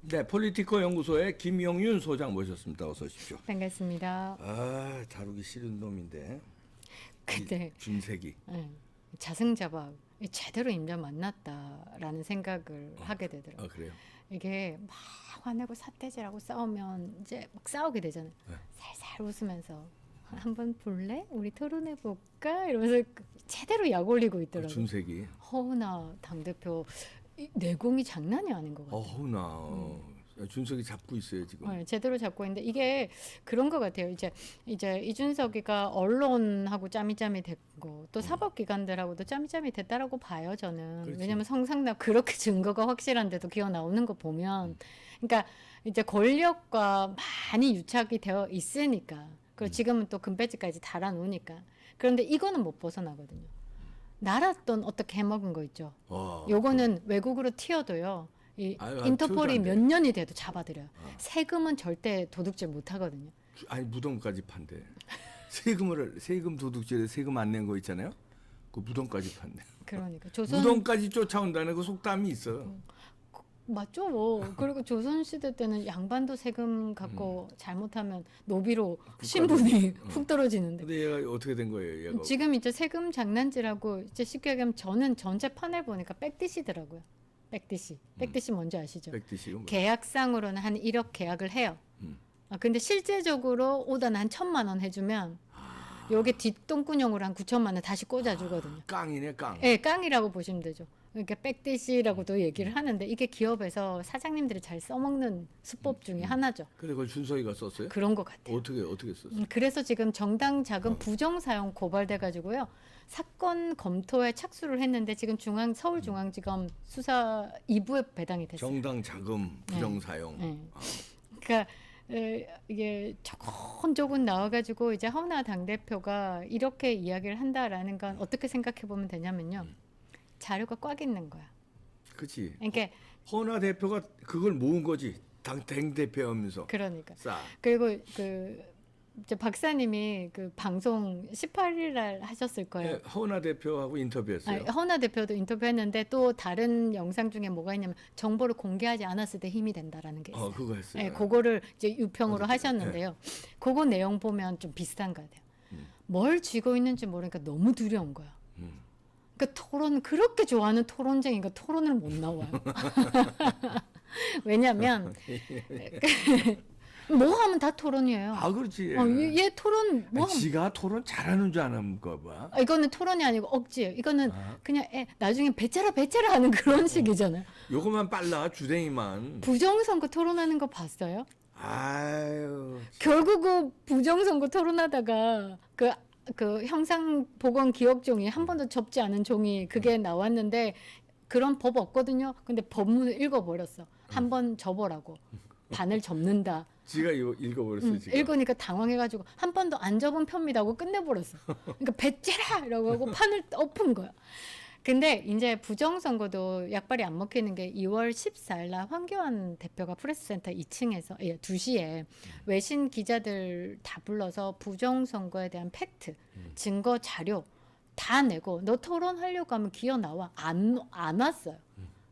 네, 폴리티커 연구소의 김영윤 소장 모셨습니다. 어서 오십시오. 반갑습니다. 아, 다루기 싫은 놈인데. 그때 준색이. 자승자박 제대로 인자 만났다라는 생각을 하게 되더라고요. 아, 그래요? 이게 막 화내고 삿대질하고 싸우면 이제 막 싸우게 되잖아요. 네. 살살 웃으면서 한번 볼래? 우리 토론해 볼까? 이러면서 제대로 약 올리고 있더라고요. 준색이. 허은하 당대표 내공이 장난이 아닌 것 같아요. 어우나. 준석이 잡고 있어요 지금. 네, 제대로 잡고 있는데 이게 그런 것 같아요. 이제 이준석이가 언론하고 짬이짬이 됐고 또 사법기관들하고도 짬이짬이 됐다라고 봐요 저는. 그렇지. 왜냐하면 성상납 그렇게 증거가 확실한데도 기어 나오는 거 보면, 그러니까 이제 권력과 많이 유착이 되어 있으니까. 그리고 지금은 또 금배지까지 달아놓으니까. 그런데 이거는 못 벗어나거든요. 나랏돈 어떻게 해먹은 거 있죠. 요거는 외국으로 튀어도요. 인터폴이 몇 년이 돼도 잡아들여요. 세금은 절대 도둑질 못 하거든요. 아니 무덤까지 판대. 세금 도둑질에 세금 안 낸 거 있잖아요. 그 무덤까지 판대. 그러니까 무덤까지 쫓아온다는 그 속담이 있어. 맞죠. 그리고 조선시대 때는 양반도 세금 갖고 잘못하면 노비로 신분이 훅 떨어지는데. 근데 얘가 어떻게 된 거예요? 얘가. 지금 이제 세금 장난질하고 이제 쉽게 얘기하면 저는 전체 판을 보니까 백디시더라고요. 백디시 뭔지 아시죠? 백디시가 뭐. 계약상으로는 한 1억 계약을 해요. 근데 실제적으로 오다는 한 1,000만 원 해주면 요게 뒷돈꾸녕으로 한 9천만 원 다시 꽂아주거든요. 깡이네 깡. 네, 깡이라고 보시면 되죠. 그러니까 백디시라고도 얘기를 하는데 이게 기업에서 사장님들이 잘 써먹는 수법 중에 하나죠. 근데 그걸 준석이가 썼어요? 그런 것 같아요. 어떻게 썼어요? 그래서 지금 정당 자금 부정 사용 고발돼 가지고요. 사건 검토에 착수를 했는데 지금 서울중앙지검 수사 2부에 배당이 됐어요. 정당 자금 부정 사용. 네. 그러니까 이게 조곤조곤 나와가지고 이제 허은하 당대표가 이렇게 이야기를 한다라는 건 어떻게 생각해 보면 되냐면요. 자료가 꽉 있는 거야. 그렇지. 그러니까 허은하 대표가 그걸 모은 거지. 당 대표하면서. 그러니까. 싸. 그리고 이제 박사님이 그 방송 18일 날 하셨을 거예요. 네, 허은하 대표하고 인터뷰했어요. 허은하 대표도 인터뷰했는데 또 다른 영상 중에 뭐가 있냐면 정보를 공개하지 않았을 때 힘이 된다라는 게 있어요. 그거 했어요. 네, 그거를 이제 유평으로 하셨는데요. 그거 내용 보면 좀 비슷한 것 같아요. 뭘 쥐고 있는지 모르니까 너무 두려운 거야. 그러니까 토론 그렇게 좋아하는 토론쟁이가 토론을 못 나와요. 왜냐하면 뭐 하면 다 토론이에요. 그렇지. 얘 토론 뭐 하면 지가 토론 잘하는 줄 아는가 봐. 이거는 토론이 아니고 억지예요. 이거는 그냥 나중에 배째라 하는 그런 식이잖아요. 요것만 빨라 주댕이만. 부정선거 토론하는 거 봤어요? 아유. 결국 그 부정선거 토론하다가 그 형상보건기억종이 한 번도 접지 않은 종이 그게 나왔는데 그런 법 없거든요. 근데 법문을 읽어버렸어. 한 번 접어라고. 반을 접는다. 지가 이거 읽어버렸어요. 지금. 읽으니까 당황해가지고 한 번도 안 접은 편입니다 하고 끝내버렸어. 그러니까 배째라 이라고 하고 판을 엎은 거야. 근데 이제 부정선거도 약발이 안 먹히는 게 2월 14일 날 황교안 대표가 프레스센터 2층에서 2시에 외신 기자들 다 불러서 부정선거에 대한 팩트, 증거 자료 다 내고 너 토론하려고 하면 기어 나와. 안 왔어요.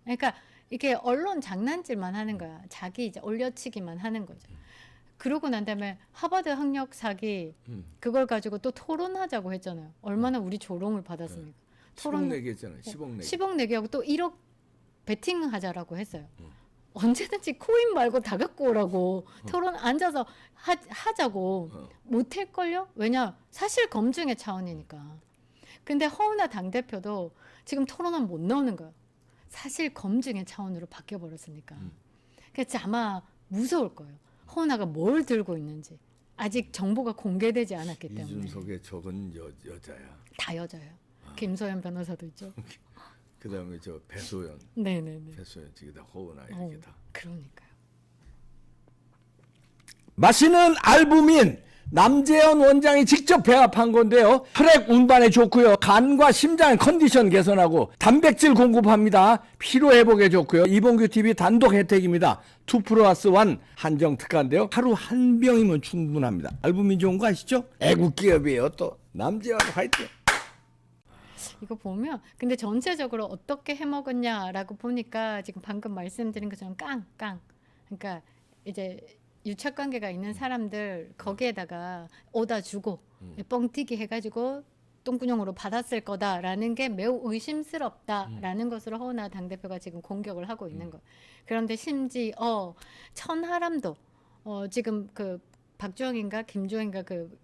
그러니까 이게 언론 장난질만 하는 거야. 자기 이제 올려치기만 하는 거죠. 그러고 난 다음에 하버드 학력 사기 그걸 가지고 또 토론하자고 했잖아요. 얼마나 우리 조롱을 받았습니까? 10억 내기 했잖아요. 10억 내기. 10억 내기하고 또 1억 베팅하자라고 했어요. 언제든지 코인 말고 다 갖고 오라고 토론 앉아서 하자고 못할걸요? 왜냐 사실 검증의 차원이니까. 근데 허은하 당대표도 지금 토론은 못 나오는 거예요. 사실 검증의 차원으로 바뀌어버렸으니까. 그래서 아마 무서울 거예요. 허은하가 뭘 들고 있는지. 아직 정보가 공개되지 않았기 때문에. 이준석의 적은 여자야. 다 여자예요. 김소연 변호사도 있죠. 그다음에 저 배소연. 네네네. 배소연 지금 다 허은하 이렇게 다. 그러니까요. 마시는 알부민 남재현 원장이 직접 배합한 건데요. 혈액 운반에 좋고요. 간과 심장 컨디션 개선하고 단백질 공급합니다. 피로 회복에 좋고요. 이봉규 TV 단독 혜택입니다. 2+1 한정 특가인데요. 하루 한 병이면 충분합니다. 알부민 좋은 거 아시죠? 애국 기업이에요. 또 남재현 화이팅. 이거 보면 근데 전체적으로 어떻게 해먹었냐라고 보니까 지금 방금 말씀드린 것처럼 깡. 그러니까 이제 유착 관계가 있는 사람들 거기에다가 오다 주고 뻥튀기 해가지고 똥구녕으로 받았을 거다라는 게 매우 의심스럽다라는 것으로 허은하 당대표가 지금 공격을 하고 있는 거예요. 그런데 심지어 천하람도 지금 그 박주영인가 김주영인가 그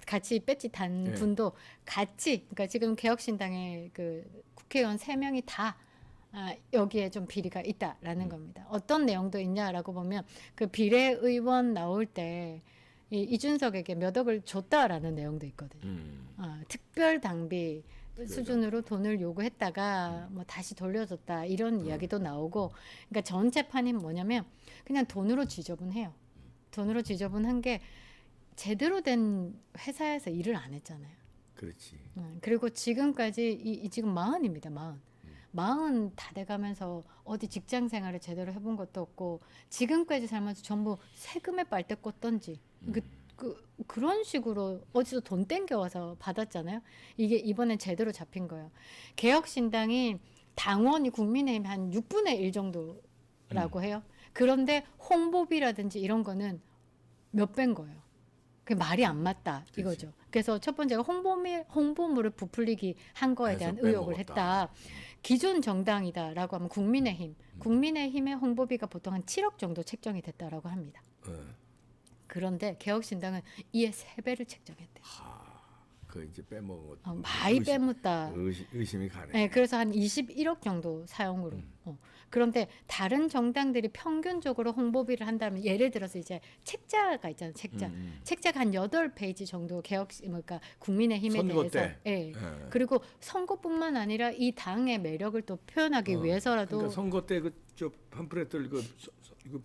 같이 배지 단 네. 분도 같이 그러니까 지금 개혁신당의 그 국회의원 3명이 다 여기에 좀 비리가 있다라는 겁니다. 어떤 내용도 있냐라고 보면 그 비례의원 나올 때 이준석에게 몇 억을 줬다라는 내용도 있거든요. 특별 당비 수준으로 돈을 요구했다가 뭐 다시 돌려줬다 이런 이야기도 나오고, 그러니까 전 재판이 뭐냐면 그냥 돈으로 지저분해요. 돈으로 지저분한 게 제대로 된 회사에서 일을 안 했잖아요. 그렇지. 그리고 지금까지 지금 40입니다. 40 다 돼가면서 어디 직장 생활을 제대로 해본 것도 없고 지금까지 살면서 전부 세금에 빨대 꽂던지 그런 식으로 어디서 돈 땡겨와서 받았잖아요. 이게 이번엔 제대로 잡힌 거예요. 개혁신당이 당원이 국민의힘 한 6분의 1 정도라고 해요. 그런데 홍보비라든지 이런 거는 몇 배인 거예요. 그게 말이 안 맞다 이거죠. 그래서 첫 번째가 홍보물을 부풀리기 한 거에 대한 의혹을 했다. 기존 정당이다라고 하면 국민의힘의 홍보비가 보통 한 7억 정도 책정이 됐다라고 합니다. 그런데 개혁신당은 이에 3배를 책정했대요. 그 이제 빼먹은 것도 많이 빼묻다. 의심이 가네. 네, 그래서 한 21억 정도 사용으로. 그런데 다른 정당들이 평균적으로 홍보비를 한다면 예를 들어서 이제 책자가 있잖아요. 책자가 한 8페이지 정도 그러니까 국민의힘에 선거 대해서. 때. 그리고 선거뿐만 아니라 이 당의 매력을 또 표현하기 위해서라도. 그러니까 선거 때 저 팜플렛들 이거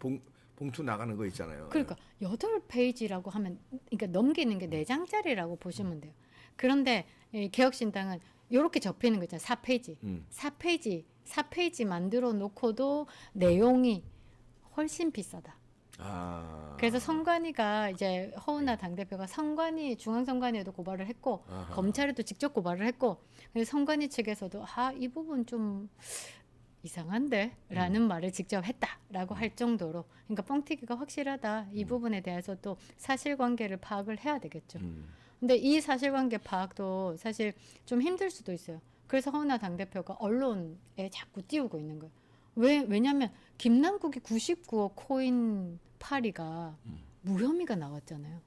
봉투 나가는 거 있잖아요. 그러니까 8페이지라고 하면 그러니까 넘기는 게 4장짜리라고 보시면 돼요. 그런데 개혁신당은 이렇게 접히는 거 있잖아요. 4페이지 만들어 놓고도 내용이 훨씬 비싸다. 그래서 선관위가 이제 허은하 당대표가 중앙선관위에도 고발을 했고 검찰에도 직접 고발을 했고, 그래서 선관위 측에서도 이 부분 좀 이상한데? 라는 말을 직접 했다라고 할 정도로, 그러니까 뻥튀기가 확실하다. 이 부분에 대해서 또 사실관계를 파악을 해야 되겠죠. 근데 이 사실관계 파악도 사실 좀 힘들 수도 있어요. 그래서 허은하 당대표가 언론에 자꾸 띄우고 있는 거예요. 왜냐면 김남국이 99억 코인 파리가 무혐의가 나왔잖아요.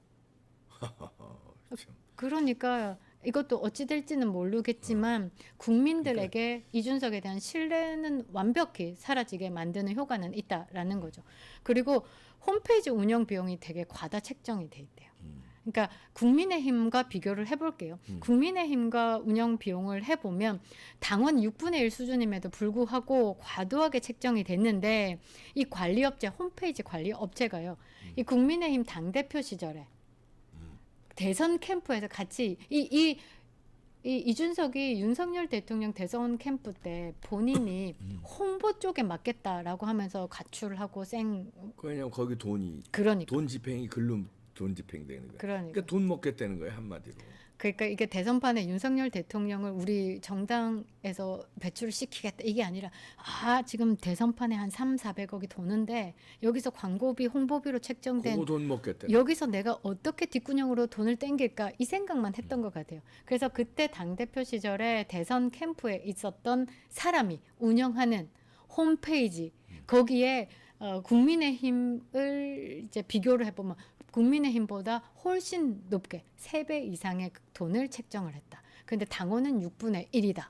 그러니까 이것도 어찌 될지는 모르겠지만 국민들에게 이준석에 대한 신뢰는 완벽히 사라지게 만드는 효과는 있다라는 거죠. 그리고 홈페이지 운영 비용이 되게 과다 책정이 돼 있대요. 그러니까 국민의힘과 비교를 해볼게요. 국민의힘과 운영 비용을 해보면 당원 6분의 1 수준임에도 불구하고 과도하게 책정이 됐는데, 이 관리업체 홈페이지 관리업체가요. 이 국민의힘 당대표 시절에 대선 캠프에서 같이 이준석이 윤석열 대통령 대선 캠프 때 본인이 홍보 쪽에 맡겠다라고 하면서 가출을 하고 왜냐면 거기 돈이 그러니까. 돈 집행이 글로 돈 집행되는 거예요. 그러니까 돈 먹겠다는 거예요, 한마디로. 그러니까 이게 대선판에 윤석열 대통령을 우리 정당에서 배출을 시키겠다 이게 아니라 지금 대선판에 한 300~400억이 도는데 여기서 광고비 홍보비로 책정된 그거 돈 먹겠다. 여기서 내가 어떻게 뒷구녕으로 돈을 땡길까 이 생각만 했던 것 같아요. 그래서 그때 당대표 시절에 대선 캠프에 있었던 사람이 운영하는 홈페이지 거기에 국민의힘을 이제 비교를 해보면 국민의힘보다 훨씬 높게 3배 이상의 돈을 책정을 했다. 그런데 당원은 6분의 1이다.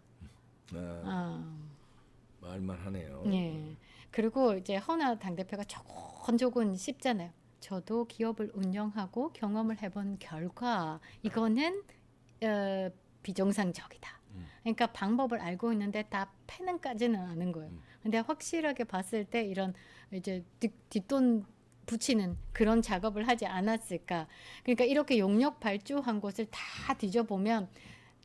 말만 하네요. 예. 그리고 이제 허은하 당대표가 조곤조곤 씹잖아요. 저도 기업을 운영하고 경험을 해본 결과 이거는 비정상적이다. 그러니까 방법을 알고 있는데 다 패는까지는 아는 거예요. 근데 확실하게 봤을 때 이런 이제 뒷돈 붙이는 그런 작업을 하지 않았을까. 그러니까 이렇게 용역 발주한 곳을 다 뒤져보면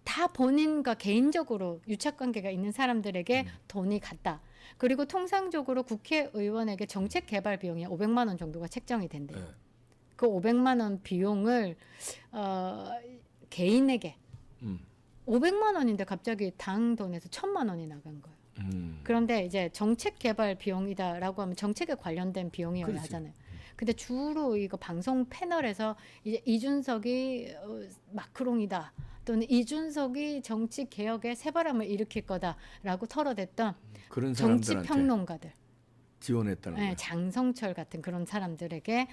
다 본인과 개인적으로 유착관계가 있는 사람들에게 돈이 갔다. 그리고 통상적으로 국회의원에게 정책개발 비용이 500만 원 정도가 책정이 된대요. 그 500만 원 비용을 개인에게 500만 원인데 갑자기 당 돈에서 1000만 원이 나간 거예요. 그런데 이제 정책 개발 비용이다라고 하면 정책에 관련된 비용이어야 그렇지. 하잖아요. 근데 주로 이거 방송 패널에서 이제 이준석이 마크롱이다 또는 이준석이 정치 개혁에 새바람을 일으킬 거다라고 털어댔던 그런 정치 사람들한테 평론가들, 지원했다는 거야. 장성철 같은 그런 사람들에게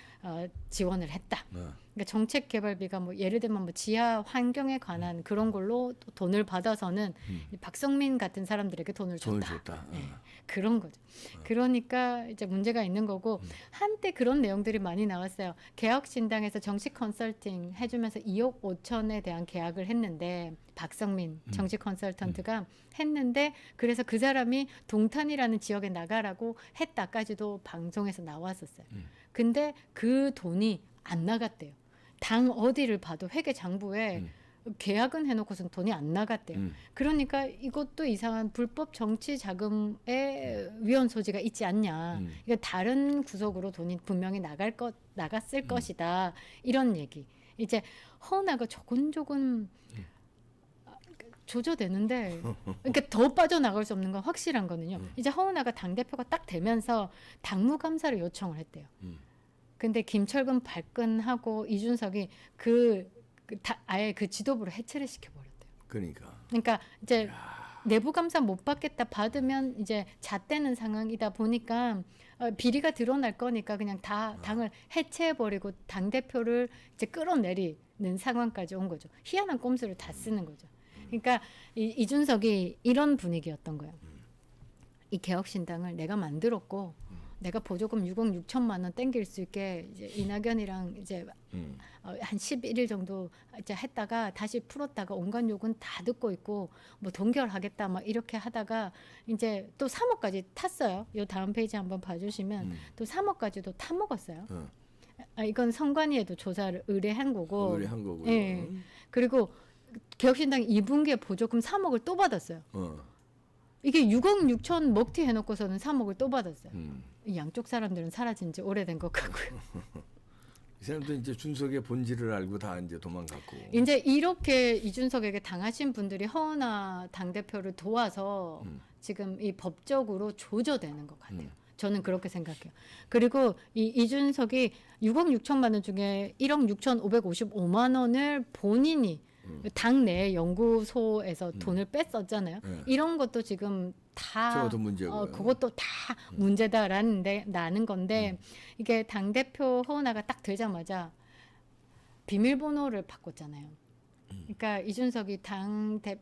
지원을 했다. 그러니까 정책 개발비가 뭐 예를 들면 뭐 지하 환경에 관한 그런 걸로 또 돈을 받아서는 이 박성민 같은 사람들에게 돈을 돈을 줬다. 줬다. 네, 그런 거죠. 그러니까 이제 문제가 있는 거고 한때 그런 내용들이 많이 나왔어요. 개혁신당에서 정치 컨설팅 해주면서 2억 5천에 대한 계약을 했는데 박성민 정치 컨설턴트가 했는데 그래서 그 사람이 동탄이라는 지역에 나가라고 했다까지도 방송에서 나왔었어요. 근데 그 돈이 안 나갔대요. 당 어디를 봐도 회계 장부에 계약은 해놓고선 돈이 안 나갔대요. 그러니까 이것도 이상한 불법 정치 자금의 위헌 소지가 있지 않냐. 그러니까 다른 구석으로 돈이 분명히 나갔을 것이다. 이런 얘기. 이제 허나가 조곤조곤 조져대는데 그러니까 더 빠져나갈 수 없는 건 확실한 거는요. 이제 허은하가 당대표가 딱 되면서 당무감사를 요청을 했대요. 근데 김철근 발끈하고 이준석이 아예 그 지도부를 해체를 시켜버렸대요. 그러니까 이제 내부 감사 못 받겠다 받으면 이제 잣대는 상황이다 보니까 비리가 드러날 거니까 그냥 다 당을 해체해버리고 당 대표를 이제 끌어내리는 상황까지 온 거죠. 희한한 꼼수를 다 쓰는 거죠. 그러니까 이준석이 이런 분위기였던 거예요. 이 개혁신당을 내가 만들었고. 내가 보조금 6억 6천만 원 땡길 수 있게 이제 이낙연이랑 이제 한 11일 정도 이제 했다가 다시 풀었다가 온갖 욕은 다 듣고 있고 뭐 동결하겠다 막 이렇게 하다가 이제 또 3억까지 탔어요. 요 다음 페이지 한번 봐주시면 또 3억까지도 타 먹었어요. 이건 선관위에도 조사를 의뢰한 거고. 예. 그리고 개혁신당 2분기에 보조금 3억을 또 받았어요. 이게 6억 6천 먹튀 해놓고서는 3억을 또 받았어요. 이 양쪽 사람들은 사라진 지 오래된 것 같고요. 이 사람들 이제 준석의 본질을 알고 다 이제 도망갔고. 이제 이렇게 이준석에게 당하신 분들이 허은하 당대표를 도와서 지금 이 법적으로 조져되는 것 같아요. 저는 그렇게 생각해요. 그리고 이준석이 6억 6천만 원 중에 1억 6,555만 원을 본인이 당내 연구소에서 돈을 뺐었잖아요. 이런 것도 지금 다 저것도 문제고요. 그것도 다 문제다라는 건데 이게 당 대표 허은하가 딱 되자마자 비밀번호를 바꿨잖아요. 그러니까 이준석이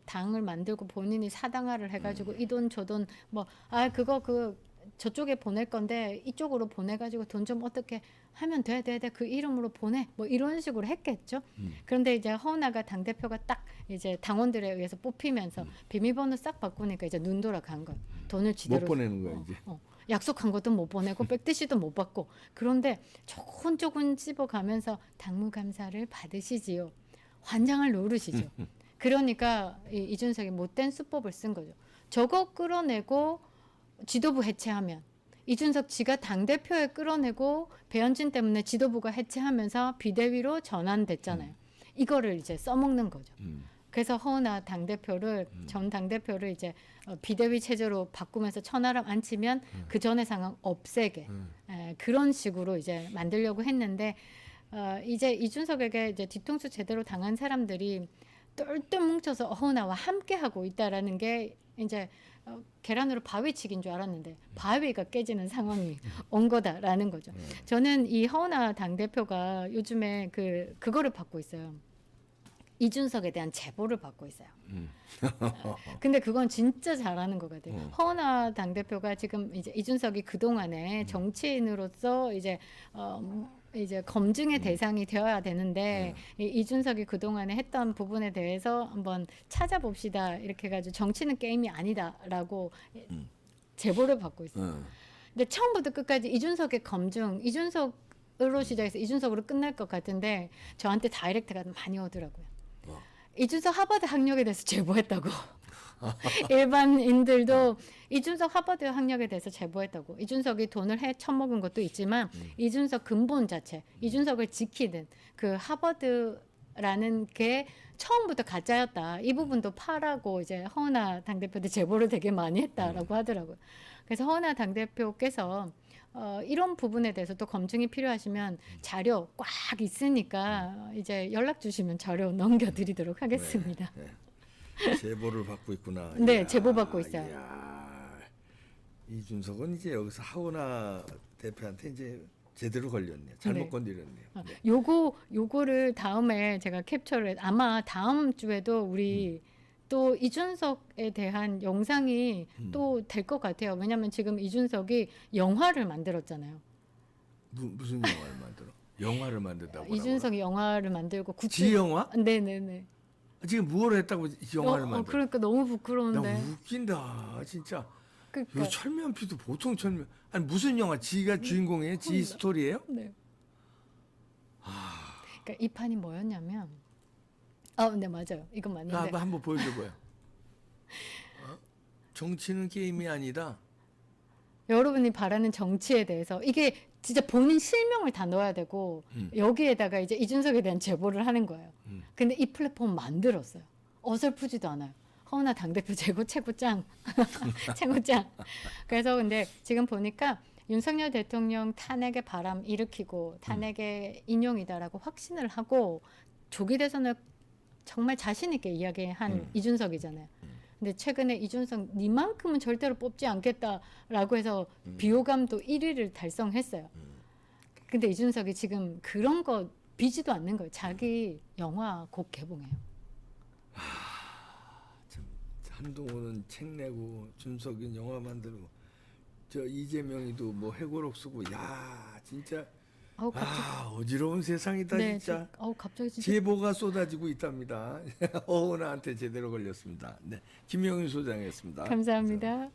당을 만들고 본인이 사당화를 해가지고 이 돈 저 돈 뭐 그거 저쪽에 보낼 건데 이쪽으로 보내가지고 돈 좀 어떻게 하면 돼 그 이름으로 보내 뭐 이런 식으로 했겠죠. 그런데 이제 허은하가 당 대표가 딱 이제 당원들에 의해서 뽑히면서 비밀번호 싹 바꾸니까 이제 눈 돌아간 거예요. 돈을 지대로 못 보내는 거야 이제. 약속한 것도 못 보내고 백드시도 못 받고 그런데 조금 찝어가면서 당무감사를 받으시지요. 환장을 노르시죠. 그러니까 이준석이 못된 수법을 쓴 거죠. 저거 끌어내고 지도부 해체하면 이준석 지가 당대표에 끌어내고 배현진 때문에 지도부가 해체하면서 비대위로 전환됐잖아요. 이거를 이제 써먹는 거죠. 그래서 허은하 당대표를 전 당대표를 이제 비대위 체제로 바꾸면서 천하람 앉히면 그 전의 상황 없애게 그런 식으로 이제 만들려고 했는데 이제 이준석에게 이제 뒤통수 제대로 당한 사람들이 똘똘 뭉쳐서 허은하와 함께 하고 있다라는 게 이제 계란으로 바위치기인 줄 알았는데 바위가 깨지는 상황이 온 거다라는 거죠. 저는 이 허은하 당대표가 요즘에 그거를 받고 있어요. 이준석에 대한 제보를 받고 있어요. 근데 그건 진짜 잘하는 것 같아요. 허은하 당대표가 지금 이제 이준석이 그동안에 정치인으로서 이제 검증의 대상이 되어야 되는데 이준석이 그동안에 했던 부분에 대해서 한번 찾아봅시다. 이렇게 해가지고 정치는 게임이 아니다라고 제보를 받고 있어요. 근데 처음부터 끝까지 이준석의 검증, 이준석으로 시작해서 이준석으로 끝날 것 같은데 저한테 다이렉트가 많이 오더라고요. 이준석 하버드 학력에 대해서 제보했다고. 일반인들도 이준석 하버드 학력에 대해서 제보했다고. 이준석이 돈을 처먹은 것도 있지만 이준석 근본 자체, 이준석을 지키는 그 하버드 라는 게 처음부터 가짜였다. 이 부분도 파라고 이제 허은하 당대표도 제보를 되게 많이 했다라고 하더라고요. 그래서 허은하 당대표께서 이런 부분에 대해서 또 검증이 필요하시면 자료 꽉 있으니까 이제 연락 주시면 자료 넘겨드리도록 하겠습니다. 네. 제보를 받고 있구나. 네, 이야, 제보 받고 있어요. 이야. 이준석은 이제 여기서 하원아 대표한테 이제 제대로 걸렸네요. 잘못 네. 건드렸네요. 네. 요거를 다음에 제가 캡처를 아마 다음 주에도 우리 또 이준석에 대한 영상이 또 될 것 같아요. 왜냐하면 지금 이준석이 영화를 만들었잖아요. 무슨 영화를 만들어? 영화를 만든다고? 이준석이 영화를 만들고 지영화? 네네네. 지금 뭘 했다고 영화를 만들어? 그러니까 너무 나 부끄러운데. 웃긴다 진짜. 그러니까 요 철면 피도 보통 철면 아니 무슨 영화 지가 주인공이에요? 지 스토리예요? 네. 그러니까 이 판이 뭐였냐면, 네 맞아요. 이건 맞는데. 한번 보여줘봐요. 어? 정치는 게임이 아니다. 여러분이 바라는 정치에 대해서 이게 진짜 본인 실명을 다 넣어야 되고 여기에다가 이제 이준석에 대한 제보를 하는 거예요. 근데 이 플랫폼 만들었어요. 어설프지도 않아요. 허은하 당대표 최고짱. 최고짱. 그래서 근데 지금 보니까 윤석열 대통령 탄핵의 바람 일으키고 탄핵의 인용이다라고 확신을 하고 조기 대선을 정말 자신 있게 이야기한 이준석이잖아요. 근데 최근에 이준석 니만큼은 절대로 뽑지 않겠다라고 해서 비호감도 1위를 달성했어요. 근데 이준석이 지금 그런 거 비지도 않는 거예요. 자기 영화 곧 개봉해요. 참 한동훈은 책 내고 준석이는 영화 만들고 저 이재명이도 뭐 회고록 쓰고 야 진짜 어지러운 세상이다 네, 진짜. 갑자기 진짜 제보가 쏟아지고 있답니다. 어은하한테 제대로 걸렸습니다. 네, 김영윤 소장이었습니다. 감사합니다.